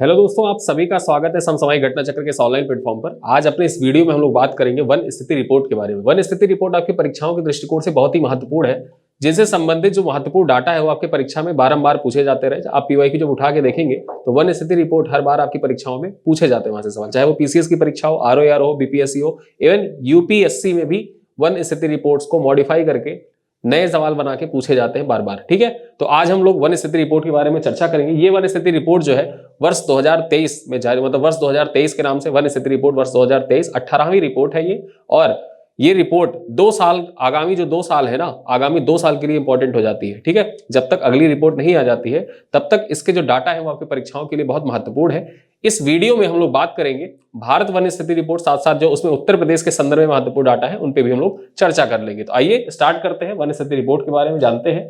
Hello दोस्तों, आप सभी का स्वागत है समसामयिक घटना चक्र के इस ऑनलाइन प्लेटफॉर्म पर। आज अपने इस वीडियो में हम लोग बात करेंगे वन स्थिति रिपोर्ट के बारे में। वन स्थिति रिपोर्ट आपकी परीक्षाओं के दृष्टिकोण से बहुत ही महत्वपूर्ण है, जिनसे संबंधित जो महत्वपूर्ण डाटा है वो आपकी परीक्षा में बारंबार पूछे जाते रहे। आप पीवाईक्यू जब उठा के देखेंगे तो वन स्थिति रिपोर्ट हर बार आपकी परीक्षाओं में पूछे जाते हैं वहां से सवाल, चाहे वो पीसीएस की परीक्षा हो, आरओआर हो, बीपीएससी हो, इवन यूपीएससी में भी वन स्थिति रिपोर्ट्स को मॉडिफाई करके नए सवाल बना के पूछे जाते हैं बार बार। ठीक है, तो आज हम लोग वन स्थिति रिपोर्ट के बारे में चर्चा करेंगे। ये वन स्थिति रिपोर्ट जो है वर्ष 2023 में जारी, मतलब वर्ष 2023 के नाम से वन स्थिति रिपोर्ट वर्ष 2023 18वीं रिपोर्ट है ये। और ये रिपोर्ट 2 साल, आगामी जो 2 साल है ना, आगामी 2 साल के लिए इंपॉर्टेंट हो जाती है। ठीक है, जब तक अगली रिपोर्ट नहीं आ जाती है तब तक इसके जो डाटा है वो आपकी परीक्षाओं के लिए बहुत महत्वपूर्ण है। इस वीडियो में हम लोग बात करेंगे भारत वन स्थिति रिपोर्ट, साथ साथ जो उसमें उत्तर प्रदेश के संदर्भ में महत्वपूर्ण डाटा है उन पे भी हम लोग चर्चा कर लेंगे। तो आइए स्टार्ट करते हैं, वन स्थिति रिपोर्ट के बारे में जानते हैं।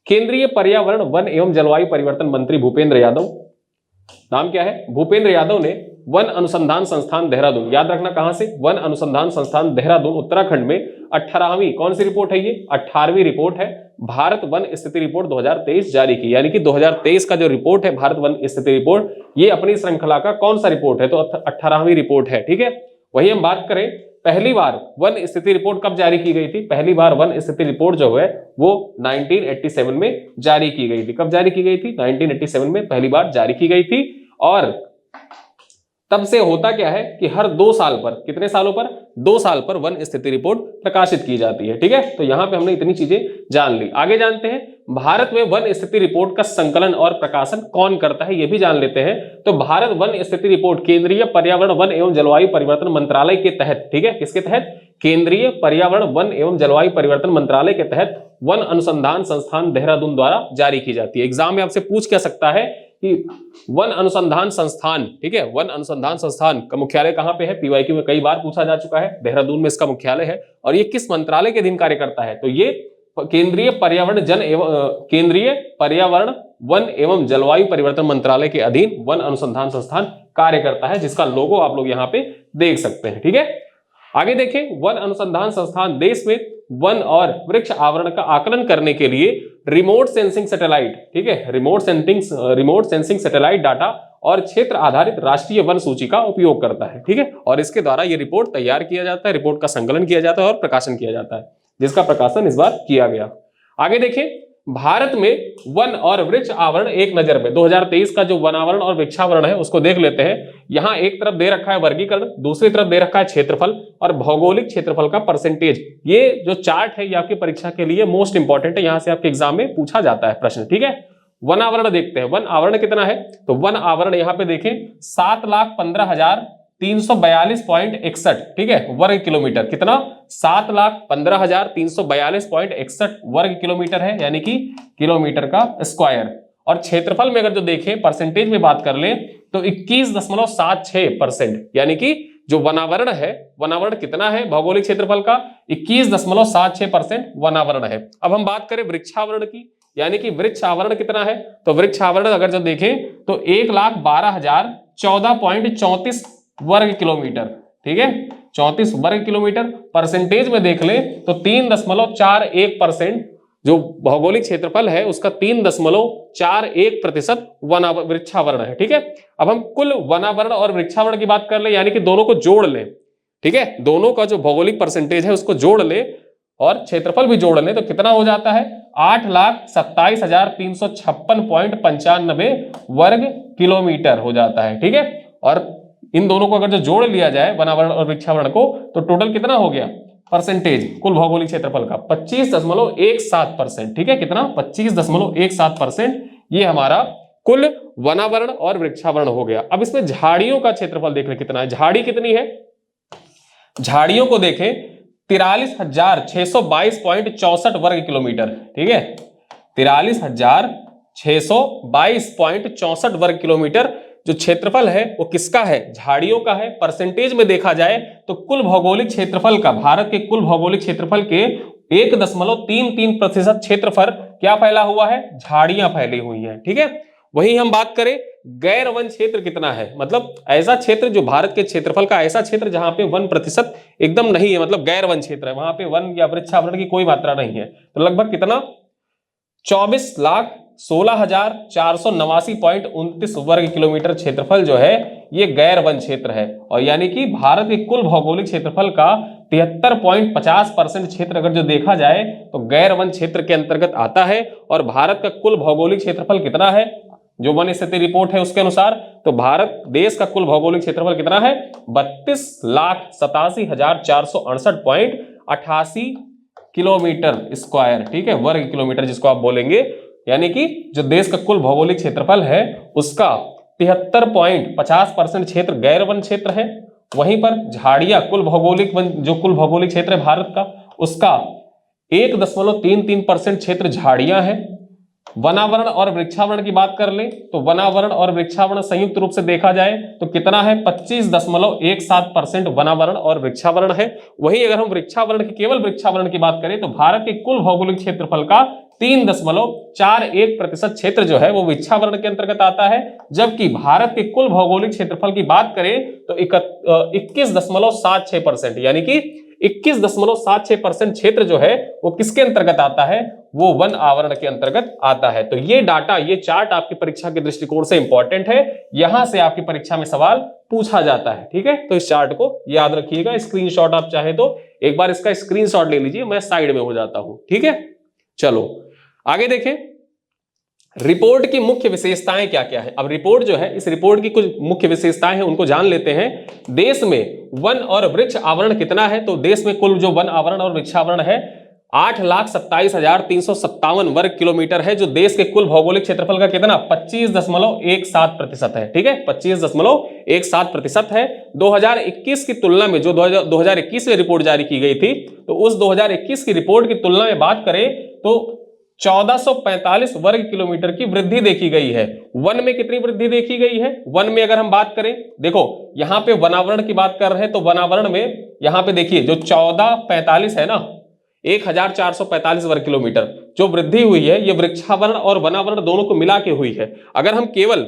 केंद्रीय पर्यावरण, वन एवं जलवायु परिवर्तन मंत्री भूपेंद्र यादव, नाम क्या है, भूपेंद्र यादव ने वन अनुसंधान संस्थान देहरादून, याद रखना कहां से, वन अनुसंधान संस्थान देहरादून उत्तराखंड में 18वीं कौन सी रिपोर्ट है, ये 18वीं रिपोर्ट है, भारत वन स्थिति रिपोर्ट 2023 जारी की। यानी कि 2023 का जो रिपोर्ट है भारत वन स्थिति रिपोर्ट, ये अपनी श्रृंखला का कौन सा रिपोर्ट है, तो 18वीं रिपोर्ट है। ठीक है, वही हम बात करें, पहली बार वन स्थिति रिपोर्ट कब जारी की गई थी, पहली बार वन स्थिति रिपोर्ट जो है वो 1987 में जारी की गई थी। कब जारी की गई थी, 1987 में पहली बार जारी की गई थी। और तब से होता क्या है कि हर 2 साल पर, कितने सालों पर, 2 साल पर वन स्थिति रिपोर्ट प्रकाशित की जाती है। ठीक है, तो यहां पे हमने इतनी चीजें जान ली। आगे जानते हैं भारत में वन स्थिति रिपोर्ट का संकलन और प्रकाशन कौन करता है, यह भी जान लेते हैं। तो भारत वन स्थिति रिपोर्ट केंद्रीय पर्यावरण, वन एवं जलवायु परिवर्तन मंत्रालय के तहत, ठीक है, किसके तहत, केंद्रीय पर्यावरण, वन एवं जलवायु परिवर्तन मंत्रालय के तहत वन अनुसंधान संस्थान देहरादून द्वारा जारी की जाती है। एग्जाम में आपसे पूछ क्या सकता है कि वन अनुसंधान संस्थान, ठीक है, वन अनुसंधान संस्थान का मुख्यालय कहां पे है, पीवाईक्यू में कई बार पूछा जा चुका है, देहरादून में इसका मुख्यालय है। और ये किस मंत्रालय के अधीन कार्य करता है, तो ये केंद्रीय पर्यावरण वन एवं जलवायु परिवर्तन मंत्रालय के अधीन वन अनुसंधान संस्थान कार्य करता है, जिसका लोगो आप लोग यहाँ पे देख सकते हैं। ठीक है, आगे देखें, वन अनुसंधान संस्थान देश में वन और वृक्ष आवरण का आकलन करने के लिए रिमोट सेंसिंग सैटेलाइट, ठीक है, रिमोट सेंसिंग सैटेलाइट डाटा और क्षेत्र आधारित राष्ट्रीय वन सूची का उपयोग करता है। ठीक है, और इसके द्वारा ये रिपोर्ट तैयार किया जाता है, रिपोर्ट का संकलन किया जाता है और प्रकाशन किया जाता है, जिसका प्रकाशन इस बार किया गया। आगे देखें, भारत में वन और वृक्ष आवरण एक नजर में 2023 का जो वनावरण और वृक्षावरण है उसको देख लेते हैं। यहां एक तरफ दे रखा है वर्गीकरण, दूसरी तरफ दे रखा है क्षेत्रफल और भौगोलिक क्षेत्रफल का परसेंटेज। ये जो चार्ट है ये आपकी परीक्षा के लिए मोस्ट इंपॉर्टेंट है, यहां से आपके एग्जाम में पूछा जाता है प्रश्न। ठीक है, वन आवरण देखते हैं, वन आवरण कितना है, तो वन आवरण यहां पे देखें 7,15,342.61, ठीक है, वर्ग किलोमीटर, कितना, 7,15,342.61 वर्ग किलोमीटर है, यानी कि किलोमीटर का स्क्वायर। और क्षेत्रफल में अगर जो देखें, परसेंटेज में बात कर ले तो 21.76%, यानी कि जो वनावरण है, वनावरण कितना है भौगोलिक क्षेत्रफल का, 21.76% वनावरण है। अब हम बात करें वृक्षावरण की, यानी कि वृक्ष आवरण कितना है, तो वृक्ष आवरण अगर जो देखें तो 1,12,014.34 वर्ग किलोमीटर, ठीक है, 34 वर्ग किलोमीटर। परसेंटेज में देख ले तो 3.41%, जो भौगोलिक क्षेत्रफल है उसका 3.41% वृक्षावरण है। ठीक है, अब हम कुल वनावरण और वृक्षावरण की बात कर ले, यानी कि दोनों को जोड़ ले, ठीक है, दोनों का जो भौगोलिक परसेंटेज है उसको जोड़ ले और क्षेत्रफल भी जोड़ ले तो कितना हो जाता है, 8,27,356.95 वर्ग किलोमीटर हो जाता है। ठीक है, और इन दोनों को अगर जो जोड़ लिया जाए वनावरण और वृक्षावरण को तो टोटल कितना हो गया, परसेंटेज कुल भौगोलिक क्षेत्रफल का 25.17%। ठीक है, कितना, 25.17%, ये हमारा कुल वनावरण और वृक्षावरण हो गया। अब इसमें झाड़ियों का क्षेत्रफल देख ले कितना है, झाड़ी कितनी है, झाड़ियों को देखें 43,622.64 वर्ग किलोमीटर, ठीक है, 43,622.64 वर्ग किलोमीटर जो क्षेत्रफल है वो किसका है, झाड़ियों का है। परसेंटेज में देखा जाए तो कुल भौगोलिक क्षेत्रफल का, भारत के कुल भौगोलिक क्षेत्रफल के 1.33% क्षेत्रफल क्या फैला हुआ है, झाड़ियां फैली हुई हैं। ठीक है, वही हम बात करें गैर वन क्षेत्र कितना है, मतलब ऐसा क्षेत्र जो भारत के क्षेत्रफल का ऐसा क्षेत्र जहां पे 1% एकदम नहीं है, मतलब गैर वन क्षेत्र है, वहां पे वन या वृक्षावरण की कोई मात्रा नहीं है, तो लगभग कितना, 16,489.29 वर्ग किलोमीटर क्षेत्रफल जो है ये गैर वन क्षेत्र है। और यानी कि भारत के कुल भौगोलिक क्षेत्रफल का 73.50% क्षेत्र अगर जो देखा जाए तो गैर वन क्षेत्र के अंतर्गत आता है। और भारत का कुल भौगोलिक क्षेत्रफल कितना है, जो वन स्थिति रिपोर्ट है उसके अनुसार, तो भारत देश का कुल भौगोलिक क्षेत्रफल कितना है, 32,87,468.88 किलोमीटर स्क्वायर, ठीक है, वर्ग किलोमीटर जिसको आप बोलेंगे। यानी कि जो देश का कुल भौगोलिक क्षेत्रफल है उसका 73.50% क्षेत्र गैर वन क्षेत्र है। वहीं पर झाड़ियां कुल भौगोलिक वन, जो कुल भौगोलिक क्षेत्र है भारत का, उसका 1.33% क्षेत्र झाड़ियां है। वनावरण और वृक्षावरण की बात कर ले तो वनावरण और वृक्षावरण संयुक्त रूप से देखा जाए तो कितना है, 25.17% वनावरण और वृक्षावरण है। वहीं अगर हम वृक्षावरण की, केवल वृक्षावरण की बात करें तो भारत के कुल भौगोलिक क्षेत्रफल का 3.41% क्षेत्र जो है वो वृक्षावरण के अंतर्गत आता है। जबकि भारत के कुल भौगोलिक क्षेत्रफल की बात करें तो 21.76%, यानी कि 21.76% क्षेत्र जो है वो किसके अंतर्गत आता है, वो वन आवरण के अंतर्गत आता है। तो ये डाटा, ये चार्ट आपकी परीक्षा के दृष्टिकोण से इंपॉर्टेंट है, यहां से आपकी परीक्षा में सवाल पूछा जाता है, ठीक है। तो इस चार्ट को याद रखिएगा, स्क्रीनशॉट आप चाहे तो एक बार इसका स्क्रीनशॉट ले लीजिए, मैं साइड में हो जाता हूं, ठीक है। चलो आगे देखें, रिपोर्ट की मुख्य विशेषताएं क्या क्या है। अब रिपोर्ट जो है, इस रिपोर्ट की कुछ मुख्य विशेषताएं हैं, उनको जान लेते हैं। देश में वन और वृक्ष आवरण कितना है, तो देश में कुल जो वन आवरण और वृक्षावरण है 8,27,357 वर्ग किलोमीटर है, जो देश के कुल भौगोलिक क्षेत्रफल का कितना 25.17% है, ठीक है, 25.17% है। 2021 की तुलना में, जो 2021 में रिपोर्ट जारी की गई थी, तो उस 2021 की रिपोर्ट की तुलना में बात करें तो 1445 वर्ग किलोमीटर की वृद्धि देखी गई है। वन में कितनी वृद्धि देखी गई है, वन में अगर हम बात करें, देखो यहां पे वनावरण की बात कर रहे हैं तो वनावरण में यहां पे देखिए जो 1445 है ना, 1445 वर्ग किलोमीटर जो वृद्धि हुई है, ये वृक्षावरण और वनावरण दोनों को मिला के हुई है। अगर हम केवल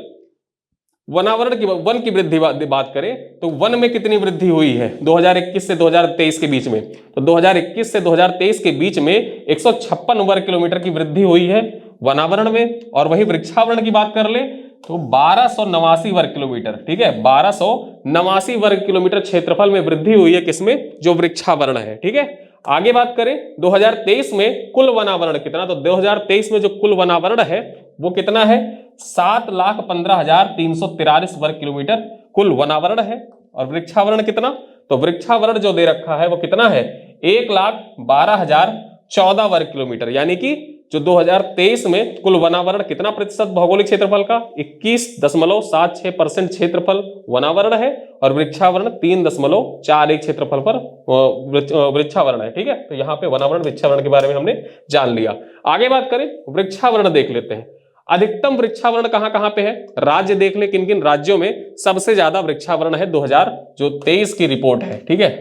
वनावरण की, वन की वृद्धि बात करें तो वन में कितनी वृद्धि हुई है 2021 से 2023 के बीच में, तो 2021 से 2023 के बीच में 156 वर्ग किलोमीटर की वृद्धि हुई है वनावरण में। और वही वृक्षावरण की बात कर ले तो 1289 वर्ग किलोमीटर, ठीक है, 1289 वर्ग किलोमीटर क्षेत्रफल में वृद्धि हुई है, किसमें, जो वृक्षावरण है, ठीक है। आगे बात करें 2023 में कुल वनावरण कितना, तो 2023 में जो कुल वनावरण है वो कितना है, 7,15,343 वर्ग किलोमीटर कुल वनावरण है। और वृक्षावरण कितना, तो वृक्षावरण जो दे रखा है वो कितना है, 1,12,014 वर्ग किलोमीटर। यानी कि जो 2023 में कुल वनावरण कितना प्रतिशत भौगोलिक क्षेत्रफल का, 21.76% क्षेत्रफल वनावरण है, और वृक्षावरण 3.41 क्षेत्रफल पर वृक्षावरण है, ठीक है। तो यहाँ पे वनावरण वृक्षावरण के बारे में हमने जान लिया। आगे बात करें वृक्षावरण देख लेते हैं। अधिकतम वृक्षावरण कहां कहां पे है, राज्य देख ले, किन किन राज्यों में सबसे ज्यादा वृक्षावरण है। 2023 की रिपोर्ट है, ठीक है,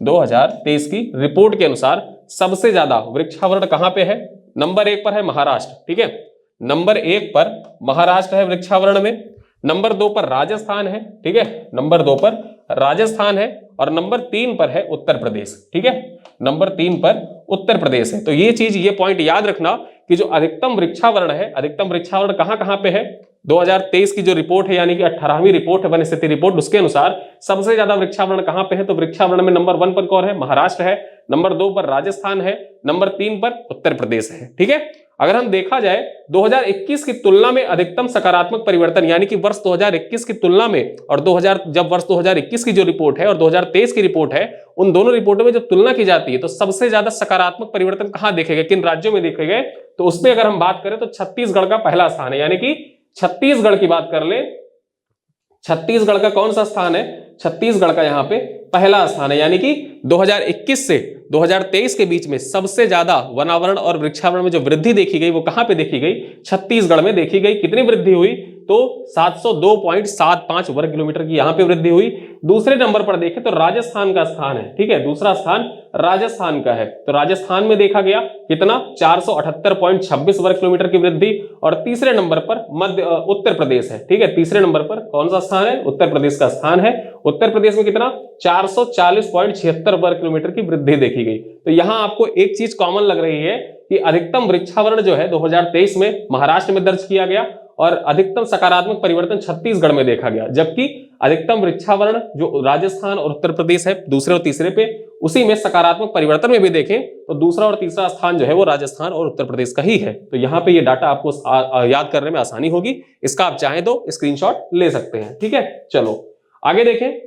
2023 की रिपोर्ट के अनुसार सबसे ज्यादा वृक्षावरण कहां पे है, नंबर 1 पर है महाराष्ट्र, ठीक है, नंबर 1 पर महाराष्ट्र है वृक्षावरण में। नंबर 2 पर राजस्थान है, ठीक है, नंबर 2 पर राजस्थान है। और नंबर 3 पर है उत्तर प्रदेश, ठीक है, नंबर 3 पर उत्तर प्रदेश है। तो ये चीज, ये पॉइंट याद रखना कि जो अधिकतम वृक्षावरण है, अधिकतम वृक्षावरण कहां कहां पे है, 2023 की जो रिपोर्ट है, यानी कि 18वीं रिपोर्ट है वन स्थिति रिपोर्ट, उसके अनुसार सबसे ज्यादा वृक्षावरण कहां पे है, तो वृक्षावरण में नंबर 1 पर कौन है, महाराष्ट्र है, नंबर 2 पर राजस्थान है, नंबर 3 पर उत्तर प्रदेश है, ठीक है। अगर हम देखा जाए 2021 की तुलना में अधिकतम सकारात्मक परिवर्तन, यानी कि वर्ष 2021 की तुलना में, और 2000 जब वर्ष 2021 की जो रिपोर्ट है और 2023 की रिपोर्ट है, उन दोनों रिपोर्टों में जब तुलना की जाती है तो सबसे ज्यादा सकारात्मक परिवर्तन कहां देखे गए, किन राज्यों में देखे गए, तो उसमें अगर हम बात करें तो छत्तीसगढ़ का पहला स्थान है। यानी कि छत्तीसगढ़ की बात कर ले, छत्तीसगढ़ का कौन सा स्थान है, छत्तीसगढ़ का यहां पे पहला स्थान है। यानी कि 2021 से 2023 के बीच में सबसे ज्यादा वनावरण और वृक्षावरण में जो वृद्धि देखी गई वो कहां पे देखी गई, छत्तीसगढ़ में देखी गई। कितनी वृद्धि हुई, तो 702.75 वर्ग किलोमीटर की यहां पे वृद्धि हुई। दूसरे नंबर पर देखें तो राजस्थान का स्थान है, ठीक है, दूसरा स्थान राजस्थान का है, तो राजस्थान में देखा गया कितना 478.26 वर्ग किलोमीटर की वृद्धि। और तीसरे नंबर पर उत्तर प्रदेश है, ठीक है, तीसरे नंबर पर कौन सा स्थान है, उत्तर प्रदेश का स्थान है। उत्तर प्रदेश में कितना 440.76 वर्ग किलोमीटर की वृद्धि देखी गई। तो यहां आपको एक चीज कॉमन लग रही है कि अधिकतम वृक्षावरण जो है 2023 में महाराष्ट्र में दर्ज किया गया और अधिकतम सकारात्मक परिवर्तन छत्तीसगढ़ में देखा गया, जबकि अधिकतम वृक्षावरण जो राजस्थान और उत्तर प्रदेश है दूसरे और तीसरे पे, उसी में सकारात्मक परिवर्तन में भी देखें तो दूसरा और तीसरा स्थान जो है वो राजस्थान और उत्तर प्रदेश का ही है। तो यहाँ पे ये डाटा आपको याद करने में आसानी होगी। इसका आप चाहें तो स्क्रीनशॉट ले सकते हैं। ठीक है, चलो आगे देखें।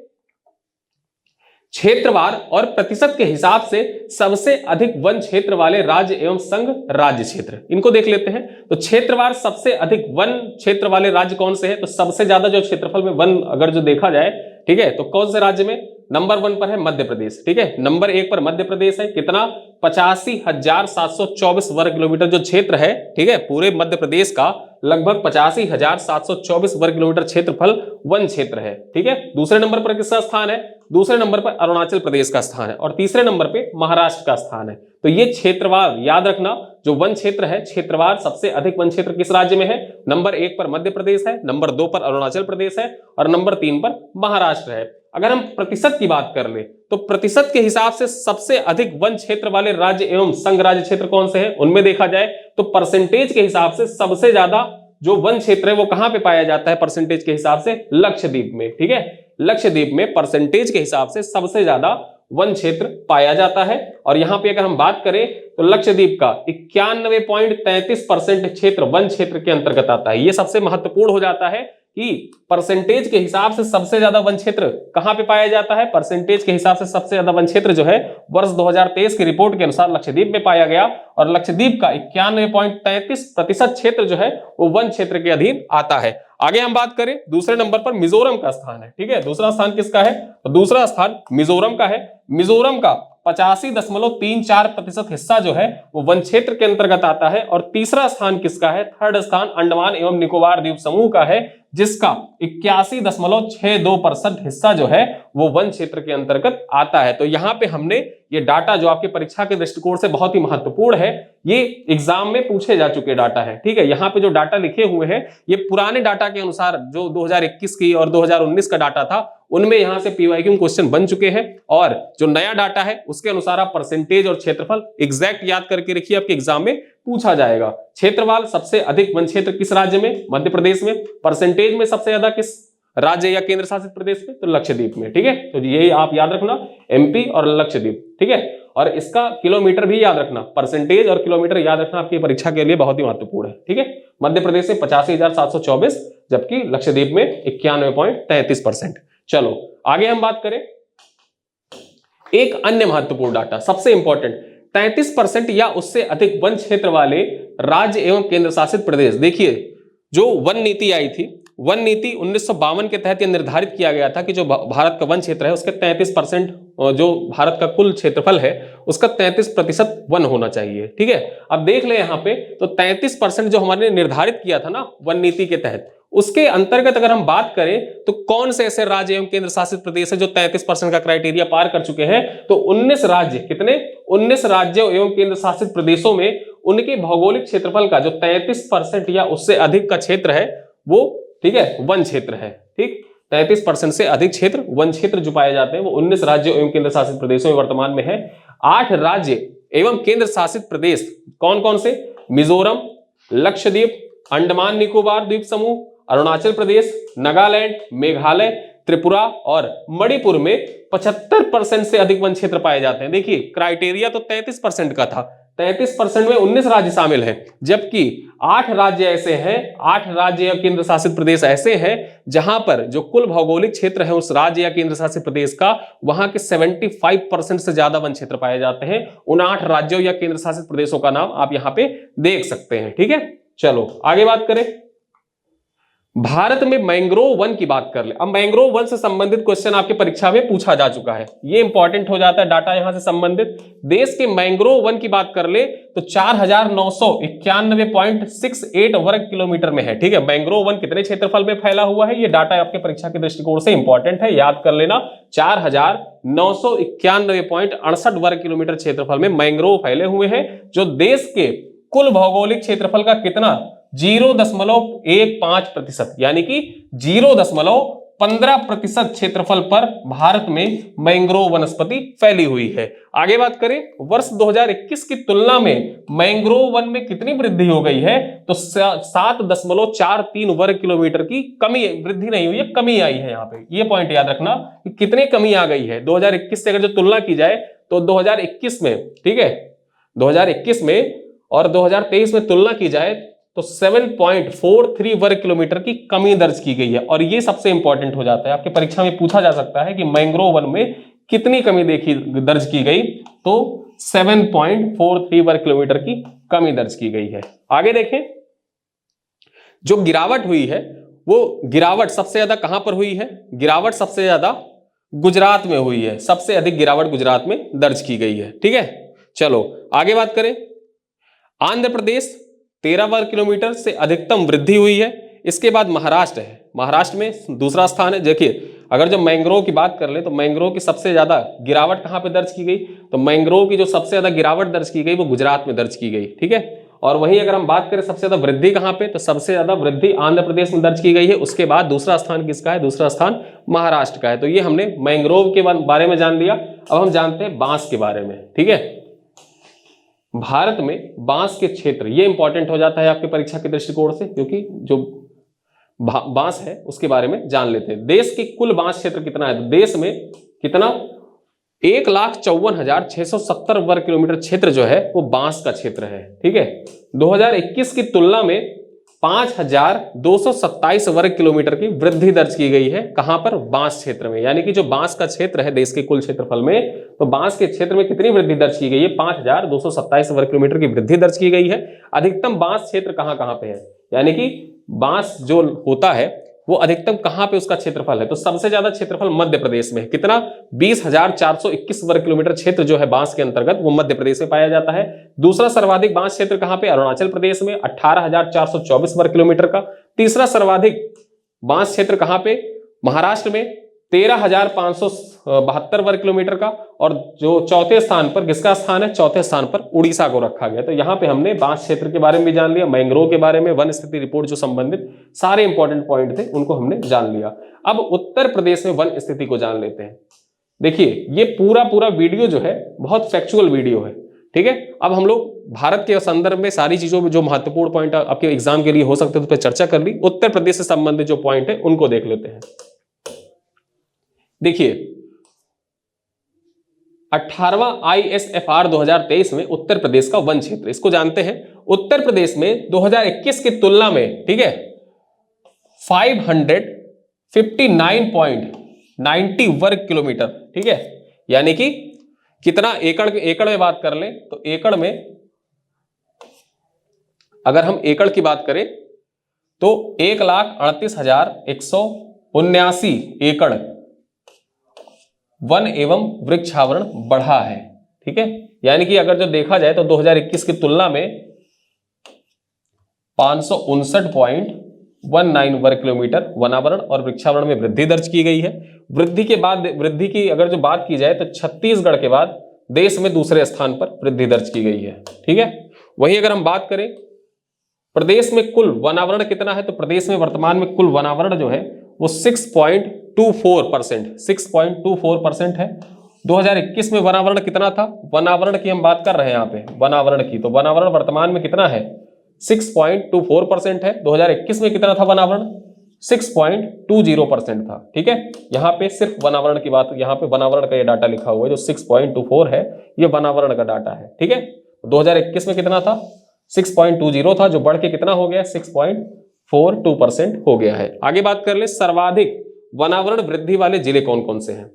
क्षेत्रवार और प्रतिशत के हिसाब से सबसे अधिक वन क्षेत्र वाले राज्य एवं संघ राज्य क्षेत्र, इनको देख लेते हैं। तो क्षेत्रवार सबसे अधिक वन क्षेत्र वाले राज्य कौन से हैं? तो सबसे ज्यादा जो क्षेत्रफल में वन अगर जो देखा जाए, ठीक है, तो कौन से राज्य में? नंबर 1 पर है मध्य प्रदेश। ठीक है, नंबर 1 पर मध्य प्रदेश है। कितना? 85,724 वर्ग किलोमीटर जो क्षेत्र है, ठीक है, पूरे मध्य प्रदेश का लगभग 85,724 वर्ग किलोमीटर क्षेत्रफल वन क्षेत्र है। ठीक है, दूसरे नंबर पर किसका स्थान है? दूसरे नंबर पर अरुणाचल प्रदेश का स्थान है और तीसरे नंबर पे महाराष्ट्र का स्थान है। तो ये क्षेत्रवार याद रखना, जो वन क्षेत्र है, क्षेत्रवार सबसे अधिक वन क्षेत्र किस राज्य में है? नंबर 1 पर मध्य प्रदेश है, नंबर 2 पर अरुणाचल प्रदेश है और नंबर 3 पर महाराष्ट्र है। अगर हम प्रतिशत की बात कर ले तो प्रतिशत के हिसाब से सबसे अधिक वन क्षेत्र वाले राज्य एवं संघ राज्य क्षेत्र कौन से हैं? उनमें देखा जाए तो परसेंटेज के हिसाब से सबसे ज्यादा जो वन क्षेत्र है वो कहां पे पाया जाता है? परसेंटेज के हिसाब से लक्षद्वीप में। ठीक है, लक्षद्वीप में परसेंटेज के हिसाब से सबसे ज्यादा वन क्षेत्र पाया जाता है। और यहां पे अगर हम बात करें तो लक्षद्वीप का 91.33% क्षेत्र वन क्षेत्र के अंतर्गत आता है। यह सबसे महत्वपूर्ण हो जाता है कि परसेंटेज के हिसाब से सबसे ज्यादा वन क्षेत्र कहां पे पाया जाता है? परसेंटेज के हिसाब से सबसे ज्यादा वन क्षेत्र जो है वर्ष 2023 की रिपोर्ट के अनुसार लक्षद्वीप में पाया गया और लक्षद्वीप का 91.33% क्षेत्र जो है वो वन क्षेत्र के अधीन आता है। आगे हम बात करें, दूसरे नंबर पर मिजोरम का स्थान है। ठीक है, दूसरा स्थान किसका है? तो दूसरा स्थान मिजोरम का है। मिजोरम का 85.34% हिस्सा जो है वो वन क्षेत्र के अंतर्गत आता है और तीसरा स्थान किसका है? थर्ड स्थान अंडमान एवं निकोबार द्वीप समूह का है, जिसका 81.62% हिस्सा जो है वो वन क्षेत्र के अंतर्गत आता है। तो यहां पे हमने ये डाटा जो आपके परीक्षा के दृष्टिकोण से बहुत ही महत्वपूर्ण है, ये एग्जाम में पूछे जा चुके डाटा है। ठीक है, यहाँ पे जो डाटा लिखे हुए हैं ये पुराने डाटा के अनुसार जो 2021 की और 2019 का डाटा था उनमें यहां से पीवाईक्यू क्वेश्चन बन चुके हैं और जो नया डाटा है उसके अनुसार आप परसेंटेज और क्षेत्रफल एग्जैक्ट याद करके रखिए, आपके एग्जाम में पूछा जाएगा। क्षेत्रफल सबसे अधिक वन क्षेत्र किस राज्य में? मध्य प्रदेश में। परसेंटेज में सबसे ज्यादा किस राज्य या केंद्र शासित प्रदेश में? तो लक्षद्वीप में। ठीक है, तो यही आप याद रखना, एमपी और लक्षद्वीप। ठीक है, और इसका किलोमीटर भी याद रखना, परसेंटेज और किलोमीटर याद रखना आपकी परीक्षा के लिए बहुत ही महत्वपूर्ण है। ठीक है, मध्य प्रदेश में 85,724 जबकि लक्षद्वीप में 91.33%। चलो आगे हम बात करें एक अन्य महत्वपूर्ण डाटा, सबसे इंपॉर्टेंट, 33% या उससे अधिक वन क्षेत्र वाले राज्य एवं केंद्र शासित प्रदेश। देखिए, जो वन नीति आई थी, वन नीति 1952 के तहत यह निर्धारित किया गया था कि जो भारत का वन क्षेत्र है उसके 33% जो भारत का कुल क्षेत्रफल है उसका 33% वन होना चाहिए। ठीक है, अब देख ले यहाँ पे तो 33% जो हमारे निर्धारित किया था ना वन नीति के तहत, उसके अंतर्गत अगर हम बात करें तो कौन से ऐसे राज्य एवं केंद्र शासित प्रदेश है जो 33% का क्राइटेरिया पार कर चुके हैं? तो 19 राज्य, कितने? 19 राज्यों एवं केंद्र शासित प्रदेशों में उनके भौगोलिक क्षेत्रफल का जो 33% या उससे अधिक का क्षेत्र है वो, ठीक है, वन क्षेत्र है। ठीक, 33% से अधिक क्षेत्र वन क्षेत्र जो पाए जाते हैं वो 19 राज्यों एवं केंद्र शासित प्रदेशों में वर्तमान में है। 8 राज्य एवं केंद्र शासित प्रदेश कौन कौन से? मिजोरम, लक्षद्वीप, अंडमान निकोबार द्वीप समूह, अरुणाचल प्रदेश, नागालैंड, मेघालय, त्रिपुरा और मणिपुर में 75% से अधिक वन क्षेत्र पाए जाते हैं। देखिए, क्राइटेरिया तो 33% का था, 33% में 19 राज्य शामिल हैं, जबकि 8 राज्य ऐसे हैं, 8 राज्य या केंद्र शासित प्रदेश ऐसे हैं जहां पर जो कुल भौगोलिक क्षेत्र है उस राज्य या केंद्र शासित प्रदेश का, वहां के 75% से ज्यादा वन क्षेत्र पाए जाते हैं। उन 8 राज्यों या केंद्र शासित प्रदेशों का नाम आप यहां पे देख सकते हैं। ठीक है, चलो आगे बात करें। भारत में मैंग्रोव वन की बात कर ले। अब मैंग्रोव वन से संबंधित क्वेश्चन आपके परीक्षा में पूछा जा चुका है, ये इंपॉर्टेंट हो जाता है डाटा यहां से संबंधित। देश के मैंग्रोव वन की बात कर ले तो 4,991.68 वर्ग किलोमीटर में है। ठीक है, मैंग्रोव वन कितने क्षेत्रफल में फैला हुआ है, ये डाटा आपके परीक्षा के दृष्टिकोण से इंपॉर्टेंट है, याद कर लेना। 4,991.68 वर्ग किलोमीटर क्षेत्रफल में मैंग्रोव फैले हुए हैं, जो देश के कुल भौगोलिक क्षेत्रफल का कितना? 0.15%, यानी कि 0.15% 15% क्षेत्रफल पर भारत में मैंग्रोव वनस्पति फैली हुई है। आगे बात करें, वर्ष 2021 की तुलना में मैंग्रोव वन में कितनी वृद्धि हो गई है, तो 7.43 वर्ग किलोमीटर की कमी, वृद्धि नहीं हुई है, कमी आई है। यहाँ पे ये पॉइंट याद रखना कि कितनी कमी आ गई है 2021 से। अगर जो तुलना की जाए तो 2021 में, ठीक है, 2021 में और 2023 में तुलना की जाए तो 7.43 वर्ग किलोमीटर की कमी दर्ज की गई है। और ये सबसे इंपॉर्टेंट हो जाता है, आपके परीक्षा में पूछा जा सकता है कि मैंग्रोव वन में कितनी कमी दर्ज की गई, तो 7.43 वर्ग किलोमीटर की कमी दर्ज की गई है। आगे देखें, जो गिरावट हुई है वो गिरावट सबसे ज्यादा कहां पर हुई है, गिरावट सबसे ज्यादा गुजरात में हुई है, सबसे अधिक गिरावट गुजरात में दर्ज की गई है। ठीक है, चलो आगे बात करें, आंध्र प्रदेश 13 वर्ग किलोमीटर से अधिकतम वृद्धि हुई है। इसके बाद महाराष्ट्र है, महाराष्ट्र में दूसरा स्थान है। देखिए, अगर जो मैंग्रोव की बात कर ले तो मैंग्रोव की सबसे ज्यादा गिरावट कहां पे दर्ज की गई, तो मैंग्रोव की जो सबसे ज्यादा गिरावट दर्ज की गई वो गुजरात में दर्ज की गई। ठीक है, और वहीं अगर हम बात करें सबसे ज्यादा वृद्धि कहां पे, तो सबसे ज्यादा वृद्धि आंध्र प्रदेश में दर्ज की गई है। उसके बाद दूसरा स्थान किसका है, दूसरा स्थान महाराष्ट्र का है। तो ये हमने मैंग्रोव के बारे में जान लिया। अब हम जानते हैं बांस के बारे में। ठीक है, भारत में बांस के क्षेत्र, ये इंपॉर्टेंट हो जाता है आपके परीक्षा के दृष्टिकोण से, क्योंकि जो बांस है उसके बारे में जान लेते हैं। देश की कुल बांस क्षेत्र कितना है, तो देश में कितना, 1,54,670 वर्ग किलोमीटर क्षेत्र जो है वो बांस का क्षेत्र है। ठीक है, 2021 की तुलना में 5,227 वर्ग किलोमीटर की वृद्धि दर्ज की गई है। कहां पर, बांस क्षेत्र में। यानी कि जो बांस का क्षेत्र है देश के कुल क्षेत्रफल में, तो बांस के क्षेत्र में कितनी वृद्धि दर्ज की गई है, 5,227 वर्ग किलोमीटर की वृद्धि दर्ज की गई है। अधिकतम बांस क्षेत्र कहां कहां पे है, यानी कि बांस जो होता है वो अधिकतम कहां पे उसका क्षेत्रफल है, तो सबसे ज्यादा क्षेत्रफल मध्य प्रदेश में है। कितना, 20,421 वर्ग किलोमीटर क्षेत्र जो है बांस के अंतर्गत वो मध्य प्रदेश में पाया जाता है। दूसरा सर्वाधिक बांस क्षेत्र कहां पे, अरुणाचल प्रदेश में 18,424 वर्ग किलोमीटर का। तीसरा सर्वाधिक बांस क्षेत्र कहां पे, महाराष्ट्र में 13,572 वर्ग किलोमीटर का। और जो चौथे स्थान पर किसका स्थान है, चौथे स्थान पर उड़ीसा को रखा गया। तो यहां पे हमने बांस क्षेत्र के बारे में भी जान लिया, मैंग्रोव के बारे में, वन स्थिति रिपोर्ट जो संबंधित सारे इंपॉर्टेंट पॉइंट थे उनको हमने जान लिया। अब उत्तर प्रदेश में वन स्थिति को जान लेते हैं। देखिए, ये पूरा वीडियो जो है बहुत फैक्चुअल वीडियो है। ठीक है, अब हम लोग भारत के संदर्भ में सारी चीजों में जो महत्वपूर्ण पॉइंट आपके एग्जाम के लिए हो सकते हैं उस पर चर्चा कर ली। उत्तर प्रदेश से संबंधित जो पॉइंट है उनको देख लेते हैं। देखिए, 18वां ISFR 2023 में उत्तर प्रदेश का वन क्षेत्र, इसको जानते हैं। उत्तर प्रदेश में 2021 की तुलना में, ठीक है, 559.90 वर्ग किलोमीटर, ठीक है, यानी कि कितना, एकड़ में बात कर लें तो एकड़ में अगर हम एकड़ की बात करें तो 1,38,179 एकड़ वन एवं वृक्षावरण बढ़ा है। ठीक है, यानी कि अगर जो देखा जाए तो 2021 की तुलना में 559.19 वर्ग किलोमीटर वनावरण और वृक्षावरण में वृद्धि दर्ज की गई है। वृद्धि की अगर जो बात की जाए तो छत्तीसगढ़ के बाद देश में दूसरे स्थान पर वृद्धि दर्ज की गई है। ठीक है, वहीं अगर हम बात करें प्रदेश में कुल वनावरण कितना है, तो प्रदेश में वर्तमान में कुल वनावरण जो है वो 6.24% है। 2021 में वनावरण कितना था, वनावरण की हम बात कर रहे हैं यहाँ पे, वनावरण की, तो वनावरण वर्तमान में कितना है, 6.24% है। 2021 में कितना था वनावरण, 6.20% था। ठीक है, यहाँ पे सिर्फ वनावरण की बात, यहाँ पे वनावरण का ये डाटा लिखा हुआ है जो 6.24 है, ये वनावरण का डाटा है। ठीक है, 2021 में कितना था, 6.20 था, जो बढ़ के कितना हो गया, 6.42% हो गया है। आगे बात कर ले, सर्वाधिक वनावरण वृद्धि वाले जिले कौन कौन से हैं,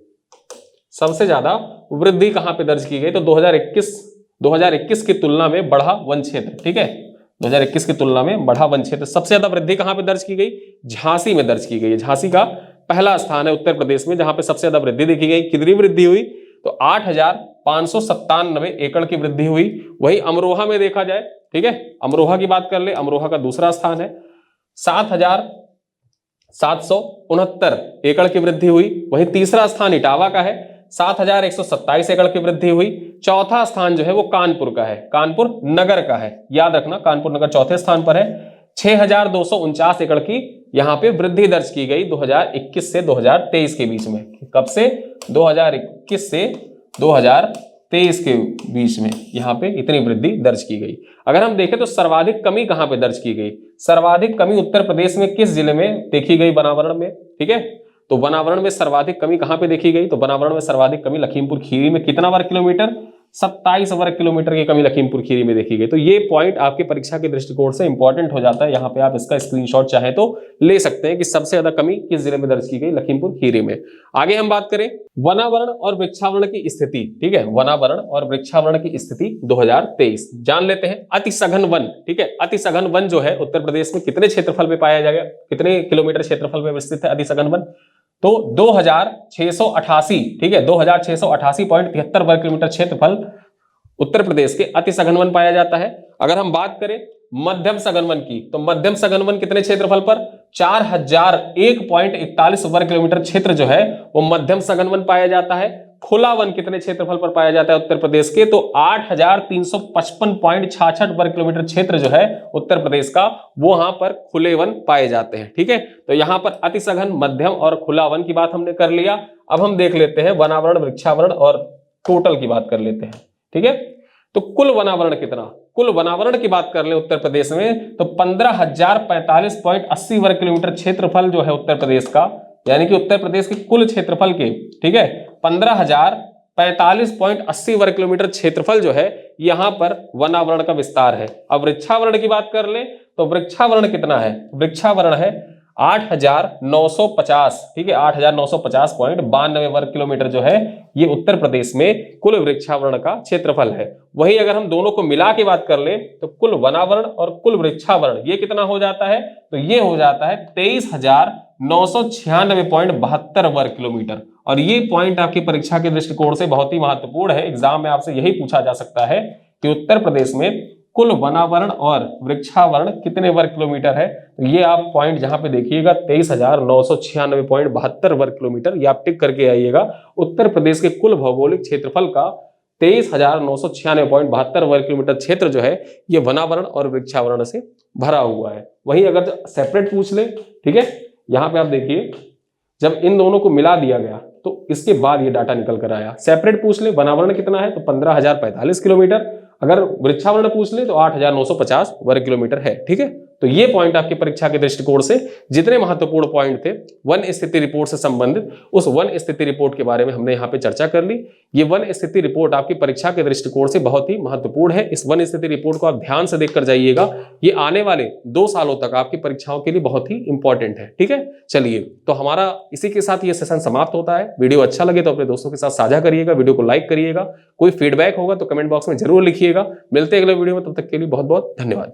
सबसे ज्यादा वृद्धि कहां पे दर्ज की गई, तो 2021 की तुलना में बढ़ा वन क्षेत्र। ठीक है, 2021 की तुलना में बढ़ा वन क्षेत्र, सबसे ज्यादा वृद्धि कहां पे दर्ज की गई, झांसी में दर्ज की गई है। झांसी का पहला स्थान है उत्तर प्रदेश में जहां पे सबसे ज्यादा वृद्धि देखी गई। कितनी वृद्धि हुई, तो 8,597 एकड़ की वृद्धि हुई। वही अमरोहा में देखा जाए, ठीक है, अमरोहा की बात कर ले, अमरोहा का दूसरा स्थान है, 7,769 एकड़ की वृद्धि हुई। वहीं तीसरा स्थान इटावा का है, 7,127 एकड़ की वृद्धि हुई। चौथा स्थान जो है वो कानपुर का है, कानपुर नगर का है, याद रखना कानपुर नगर चौथे स्थान पर है, 6,249 एकड़ की यहाँ पे वृद्धि दर्ज की गई 2021 से 2023 के बीच में। कब से? 2021 से 2023 के बीच में यहाँ पे इतनी वृद्धि दर्ज की गई। अगर हम देखें तो सर्वाधिक कमी कहाँ पे दर्ज की गई? सर्वाधिक कमी उत्तर प्रदेश में किस जिले में देखी गई? वनावरण में। ठीक है, तो वनावरण में सर्वाधिक कमी कहाँ पे देखी गई? तो वनावरण में सर्वाधिक कमी लखीमपुर खीरी में। कितना वर्ग किलोमीटर? 27 वर्ग किलोमीटर की कमी लखीमपुर खीरी में देखी गई। तो ये पॉइंट आपके परीक्षा के दृष्टिकोण से इंपॉर्टेंट हो जाता है। यहाँ पे आप इसका स्क्रीनशॉट चाहे तो ले सकते हैं कि सबसे ज्यादा कमी किस जिले में दर्ज की गई? लखीमपुर खीरी में। आगे हम बात करें वनावरण और वृक्षावरण की स्थिति। ठीक है, वनावरण और वृक्षावरण की स्थिति 2023 जान लेते हैं। अति सघन वन। ठीक है, अति सघन वन जो है उत्तर प्रदेश में कितने क्षेत्रफल में पाया जाएगा? कितने किलोमीटर क्षेत्रफल में विस्तृत है अति सघन वन? तो 2688। ठीक है, 2688.73 वर्ग किलोमीटर क्षेत्रफल उत्तर प्रदेश के अति सघन वन पाया जाता है। अगर हम बात करें मध्यम सघन वन की, तो मध्यम सघन वन कितने क्षेत्रफल पर? 4001.41 वर्ग किलोमीटर क्षेत्र जो है वो मध्यम सघन वन पाया जाता है। खुला वन कितने क्षेत्रफल पर पाया जाता है उत्तर प्रदेश के? तो 8355.66 वर्ग किलोमीटर क्षेत्र जो है उत्तर प्रदेश का, वो वहां पर खुले वन पाए जाते हैं। ठीक है, तो यहां पर अति सघन, मध्यम और खुला वन की बात हमने कर लिया। अब हम देख लेते हैं वनावरण, वृक्षावरण और टोटल की बात कर लेते हैं। ठीक है, तो कुल वनावरण कितना? कुल वनावरण की बात कर ले उत्तर प्रदेश में तो 15,045.80 वर्ग किलोमीटर क्षेत्रफल जो है उत्तर प्रदेश का, यानी कि उत्तर प्रदेश के कुल क्षेत्रफल के, ठीक है, 15,045.80 वर्ग किलोमीटर क्षेत्रफल जो है यहां पर वनावरण का विस्तार है। अब वृक्षावरण की बात कर ले तो वृक्षावरण कितना है? वृक्षावरण है 8,950। ठीक है, 8,950.92 वर्ग किलोमीटर जो है ये उत्तर प्रदेश में कुल वृक्षावरण का क्षेत्रफल है। वही अगर हम दोनों को मिला के बात कर ले तो कुल वनावरण और कुल वृक्षावरण ये कितना हो जाता है? तो ये हो जाता है 23,996.72 वर्ग किलोमीटर। और ये पॉइंट आपकी परीक्षा के दृष्टिकोण से बहुत ही महत्वपूर्ण है। एग्जाम में आपसे यही पूछा जा सकता है कि उत्तर प्रदेश में कुल वनावरण और वृक्षावरण कितने वर्ग किलोमीटर है? तो ये आप पॉइंट जहां पे देखिएगा 23,996.72 वर्ग किलोमीटर, ये आप टिक करके आइएगा। उत्तर प्रदेश के कुल भौगोलिक क्षेत्रफल का 23,996.72 वर्ग किलोमीटर क्षेत्र जो है ये वनावरण और वृक्षावरण से भरा हुआ है। वहीं अगर सेपरेट पूछ ले, ठीक है, यहाँ पे आप देखिए जब इन दोनों को मिला दिया गया तो इसके बाद ये डाटा निकल कर आया। सेपरेट पूछ ले वनावरण कितना है तो 15,045 किलोमीटर, अगर वृक्षावरण पूछ ले तो 8,950 वर्ग किलोमीटर है। ठीक है, तो ये पॉइंट आपकी परीक्षा के दृष्टिकोण से जितने महत्वपूर्ण पॉइंट थे वन स्थिति रिपोर्ट से संबंधित, उस वन स्थिति रिपोर्ट के बारे में हमने यहाँ पे चर्चा कर ली। ये वन स्थिति रिपोर्ट आपकी परीक्षा के दृष्टिकोण से बहुत ही महत्वपूर्ण है। इस वन स्थिति रिपोर्ट को आप ध्यान से देखकर जाइएगा, ये आने वाले 2 सालों तक आपकी परीक्षाओं के लिए बहुत ही इंपॉर्टेंट है। ठीक है, चलिए तो हमारा इसी के साथ ये सेशन समाप्त होता है। वीडियो अच्छा लगे तो अपने दोस्तों के साथ साझा करिएगा, वीडियो को लाइक करिएगा। कोई फीडबैक होगा तो कमेंट बॉक्स में जरूर लिखिएगा। मिलते हैं अगले वीडियो में, तब तक के लिए बहुत बहुत धन्यवाद।